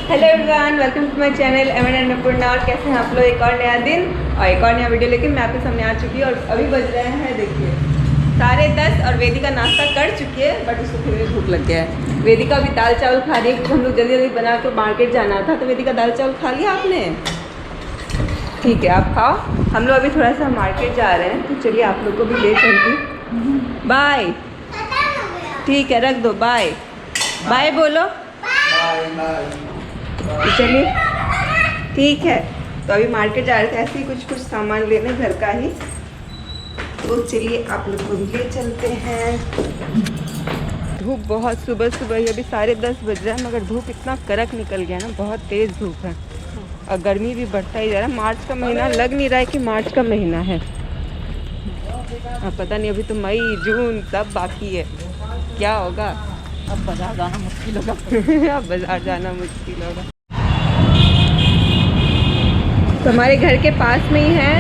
Hello everyone, welcome to my channel MN Annapurna. और कैसे हैं आप लोग? एक और नया दिन और एक और नया वीडियो लेके मैं आपके सामने आ चुकी हूँ। और अभी बज रहे हैं, देखिए 10:30 और वेदिका नाश्ता कर चुकी है, बट उसको फिर भी भूख लग गया है। वेदिका भी दाल चावल खा रही है क्योंकि हम लोग जल्दी जल्दी बना कर मार्केट जाना था। तो वेदिका दाल चावल खा लिया आपने? ठीक है, आप खाओ। हम लोग अभी थोड़ा सा मार्केट जा रहे हैं, तो चलिए आप लोग को भी ले चलती। बाय। ठीक है, रख दो। बाय बाय बोलो। तो चलिए, ठीक है। तो अभी मार्केट जा रहे थे, ऐसे ही कुछ सामान लेने घर का ही। तो चलिए आप लोग को भी ले चलते हैं। धूप बहुत सुबह सुबह ही, अभी 10:30 बज रहा है, मगर धूप इतना कड़क निकल गया ना, बहुत तेज़ धूप है। और गर्मी भी बढ़ता ही जा रहा है। मार्च का महीना लग नहीं रहा है कि मार्च का महीना है। अब पता नहीं, अभी तो मई जून सब बाकी है, क्या होगा। अब बाजार जाना मुश्किल होगा। अब बाजार जाना मुश्किल होगा। तो हमारे घर के पास में ही है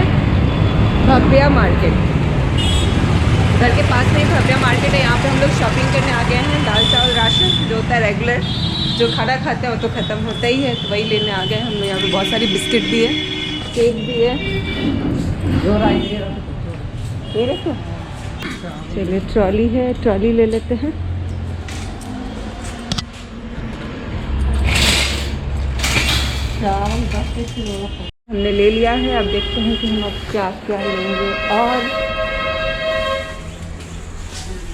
भव्या मार्केट। घर के पास में ही भव्या मार्केट है। यहाँ पे हम लोग शॉपिंग करने आ गए हैं। दाल चावल राशन जो होता है रेगुलर, जो खाना खाते हैं वो तो ख़त्म होता ही है, तो वही लेने आ गए हम लोग। यहाँ पे बहुत सारी बिस्किट भी है, केक भी है। ये रखो। चलिए, ट्रॉली है, ट्रॉली ले लेते हैं। हमने ले लिया है। अब देखते हैं कि हम अब क्या क्या लेंगे। और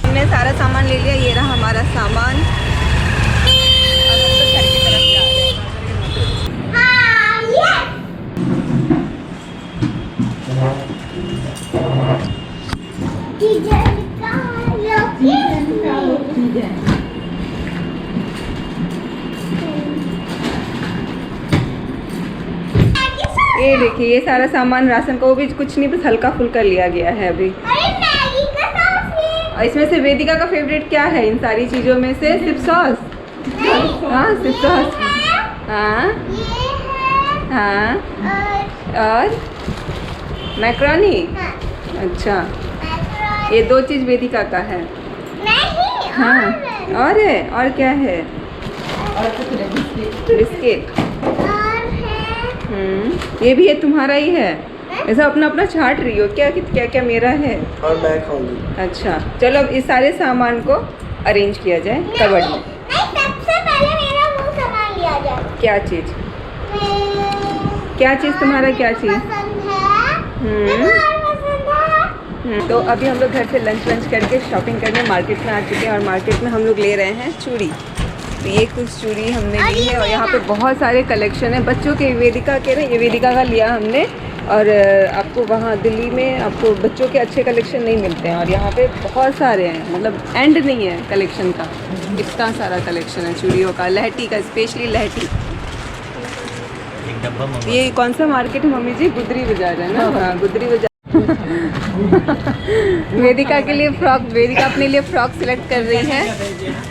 हमने सारा सामान ले लिया। ये रहा हमारा सामान। और हम लोग घर की तरफ जा रहे हैं। ये देखिए, ये सारा सामान राशन का, वो भी कुछ नहीं, बस हल्का फुल्का लिया गया है अभी। और इसमें से वेदिका का फेवरेट क्या है? इन सारी चीज़ों में से सिर्फ सॉस। हाँ, सिर्फ सॉस। हाँ हाँ। और मैक्रोनी। अच्छा, ये दो चीज़ वेदिका का है। हाँ, और है? और क्या है? बिस्किट। ये भी है, तुम्हारा ही है। ऐसा अपना अपना छाट रही हो क्या कि क्या क्या मेरा है? और मैं खाऊंगी। अच्छा, चलो अब इस सारे सामान को अरेंज किया जाए कबर्ड में। सबसे पहले मेरा वो सामान लिया जाए। क्या चीज़? क्या चीज़ तुम्हारा? क्या चीज़? तो अभी हम लोग घर से लंच करके शॉपिंग करने मार्केट में आ चुके हैं। और मार्केट में हम लोग ले रहे हैं चूड़ी। तो ये कुछ चूड़ी हमने ली है। और यहाँ पे बहुत सारे कलेक्शन है बच्चों के। वेदिका के ना, ये वेदिका का लिया हमने। और आपको वहाँ दिल्ली में आपको बच्चों के अच्छे कलेक्शन नहीं मिलते हैं। और यहाँ पे बहुत सारे हैं, मतलब एंड नहीं है कलेक्शन का। इतना सारा कलेक्शन है चूड़ियों का, लहठी का, स्पेशली लहठी। ये कौन सा मार्केट है मम्मी जी? गुदरी बाजार है ना? हाँ, गुदरी बाजार। वेदिका के लिए फ्रॉक, वेदिका अपने लिए फ्रॉक सिलेक्ट कर रही है।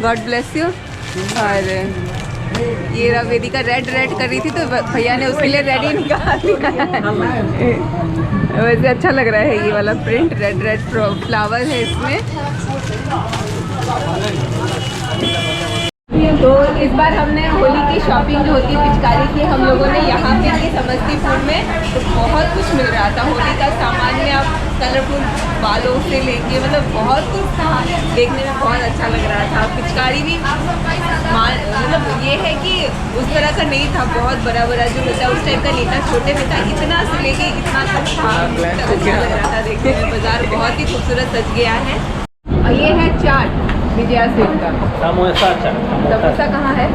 God bless you. और ये रहा, वेदिका रेड कर रही थी, तो भैया ने उसके लिए रेड ही निकाल दिया। वैसे अच्छा लग रहा है ये वाला प्रिंट, रेड फ्लावर है इसमें। तो इस बार हमने होली की शॉपिंग जो होती है पिचकारी की, हम लोगों ने यहाँ पे की समस्तीपुर में। तो बहुत कुछ मिल रहा था होली का सामान में। आप कलरफुल बालों से लेके, मतलब बहुत कुछ था, देखने में बहुत अच्छा लग रहा था। पिचकारी भी मतलब ये है कि उस तरह का नहीं था, बहुत बड़ा जो होता है उस टाइप का नहीं था, छोटे में था। इतना से लेके इतना तक था, अच्छा लग रहा था देखने में। बाजार बहुत ही खूबसूरत सज गया है। और ये है चाट विजया स्वीट का। समोसा कहाँ है?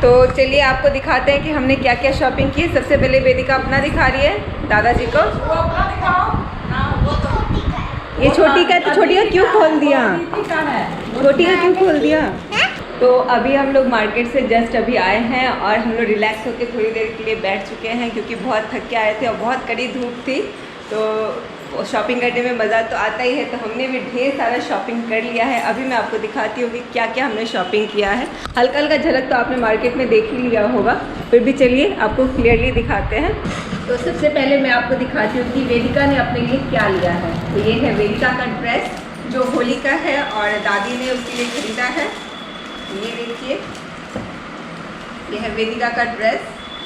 तो चलिए आपको दिखाते हैं कि हमने क्या क्या शॉपिंग की। सबसे पहले वेदिका अपना दिखा रही है दादाजी को। ये छोटी का है, तो छोटी का क्यों खोल दिया? छोटी का क्यों खोल दिया? तो अभी हम लोग मार्केट से जस्ट अभी आए हैं और हम लोग रिलैक्स होकर थोड़ी देर के लिए बैठ चुके हैं, क्योंकि बहुत थक के आए थे और बहुत कड़ी धूप थी। तो शॉपिंग करने में मज़ा तो आता ही है। तो हमने भी ढेर सारा शॉपिंग कर लिया है। अभी मैं आपको दिखाती हूँ कि क्या क्या हमने शॉपिंग किया है। हल्का हल्का झलक तो आपने मार्केट में देख ही लिया होगा, फिर भी चलिए आपको क्लियरली दिखाते हैं। तो सबसे पहले मैं आपको दिखाती हूँ कि वेदिका ने अपने लिए क्या लिया है। तो ये है वेदिका का ड्रेस जो होली का है और दादी ने उसके लिए ख़रीदा है। ये देखिए, ये है वेदिका का ड्रेस,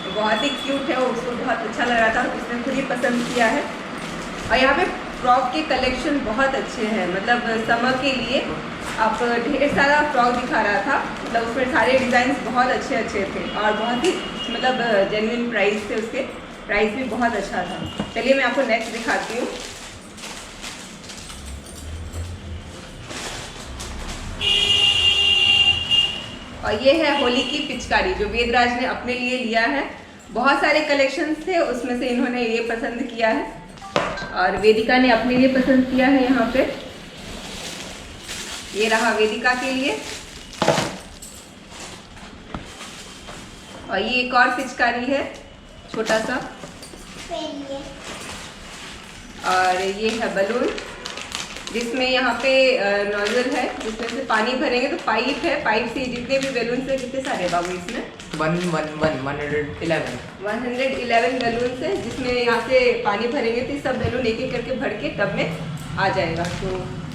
बहुत ही क्यूट है, उसको बहुत अच्छा लग रहा था, उसने खुद ही पसंद किया है। और यहाँ पे फ्रॉक के कलेक्शन बहुत अच्छे हैं, मतलब समर के लिए आप ढेर सारा फ्रॉक दिखा रहा था, मतलब उसमें सारे डिज़ाइंस बहुत अच्छे अच्छे थे और बहुत ही मतलब जेन्युइन प्राइस थे, उसके प्राइस भी बहुत अच्छा था। चलिए मैं आपको नेक्स्ट दिखाती हूँ। और ये है होली की पिचकारी जो वेदराज ने अपने लिए लिया है। बहुत सारे कलेक्शंस थे, उसमें से इन्होंने ये पसंद किया है और वेदिका ने अपने लिए पसंद किया है। यहाँ पे ये रहा वेदिका के लिए। और ये एक और पिचकारी है छोटा सा, और ये है बलून जिसमें यहाँ पे नोजल है जिसमें से पानी भरेंगे, तो पाइप है, पाइप से जितने भी बैलून है, कितने सारे बाबू इसमें 111 बैलून है जिसमें यहाँ से पानी भरेंगे तो सब बैलून एक एक करके भर के टब में आ जाएगा। तो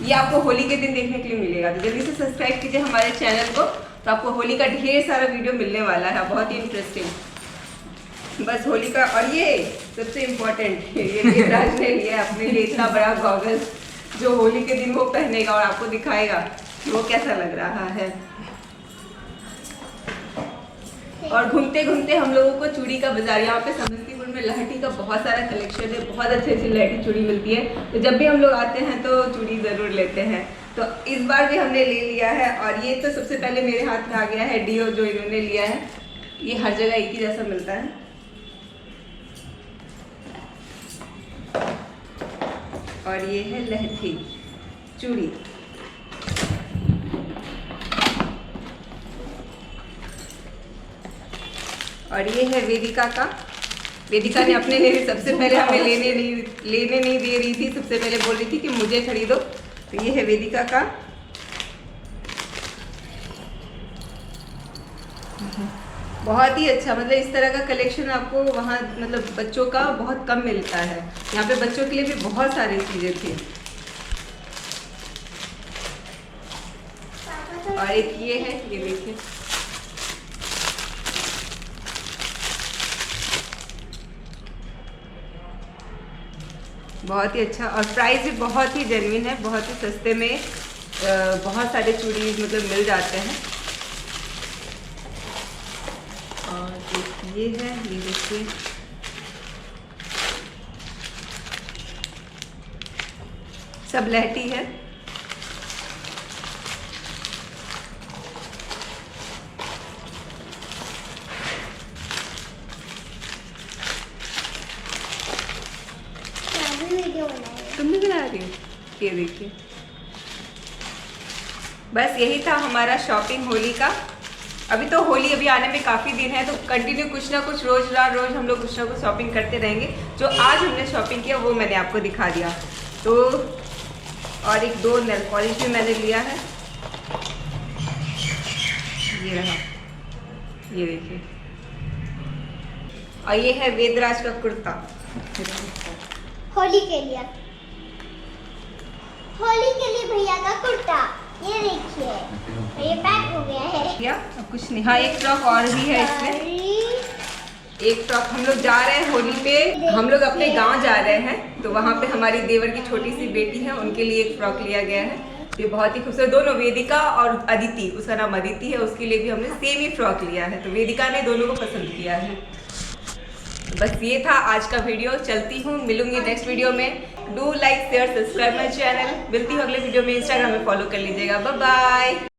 ये आपको होली के दिन देखने के लिए मिलेगा, तो जल्दी से सब्सक्राइब कीजिए हमारे चैनल को, तो आपको होली का ढेर सारा वीडियो मिलने वाला है, बहुत ही इंटरेस्टिंग। बस होली का। और ये सबसे इम्पोर्टेंट, ये वेदराज ने लिया है अपने लिए इतना बड़ा गॉगल्स जो होली के दिन वो पहनेगा और आपको दिखाएगा कि वो कैसा लग रहा है। और घूमते घूमते हम लोगों को चूड़ी का बाजार, यहाँ पे समस्तीपुर में लहठी का बहुत सारा कलेक्शन है, बहुत अच्छी अच्छी लहठी चूड़ी मिलती है, तो जब भी हम लोग आते हैं तो चूड़ी ज़रूर लेते हैं। तो इस बार भी हमने ले लिया है। और ये तो सबसे पहले मेरे हाथ में आ गया है डीओ जो इन्होंने लिया है, ये हर जगह एक ही जैसा मिलता है। और ये है लहठी चूड़ी। और ये है वेदिका का। वेदिका ने अपने लिए सबसे पहले हमें लेने नहीं दे रही थी, सबसे पहले बोल रही थी कि मुझे खरीदो, तो ये है वेदिका का। बहुत ही अच्छा, मतलब इस तरह का कलेक्शन आपको वहाँ मतलब बच्चों का बहुत कम मिलता है। यहाँ पे बच्चों के लिए भी बहुत सारी चीज़ें थी। और एक ये है, ये देखिए, बहुत ही अच्छा और प्राइस भी बहुत ही जेन्युइन है, बहुत ही सस्ते में बहुत सारे चूड़ी मतलब मिल जाते हैं। और एक ये है, ये देखिए, सब लहठी है। तुम भी बना रही हो? ये देखिए, बस यही था हमारा शॉपिंग होली का। अभी तो होली अभी आने में काफ़ी दिन है, तो कंटिन्यू कुछ ना कुछ रोज हम लोग कुछ ना कुछ शॉपिंग करते रहेंगे। जो आज हमने शॉपिंग किया वो मैंने आपको दिखा दिया। तो और एक 2 नेल पॉलिश भी मैंने लिया है, ये रहा, ये देखिए। और ये है वेदराज का कुर्ता होली के लिए भैया का कुर्ता, ये देखिए, ये पैक हो गया है। क्या अब कुछ नहीं। हाँ, एक फ्रॉक और भी है इसमें, एक फ्रॉक। हम लोग जा रहे हैं होली पे, हम लोग अपने गांव जा रहे हैं, तो वहाँ पे हमारी देवर की छोटी सी बेटी है, उनके लिए एक फ्रॉक लिया गया है। ये बहुत ही खूबसूरत, दोनों वेदिका और अदिति, उसका नाम अदिति है, उसके लिए भी हमने सेम ही फ्रॉक लिया है, तो वेदिका ने दोनों को पसंद किया है। बस ये था आज का वीडियो। चलती हूँ, मिलूंगी नेक्स्ट वीडियो में। Do like share subscribe my channel. मिलती हूँ अगले वीडियो में। इंस्टाग्राम में फॉलो कर लीजिएगा। Bye bye.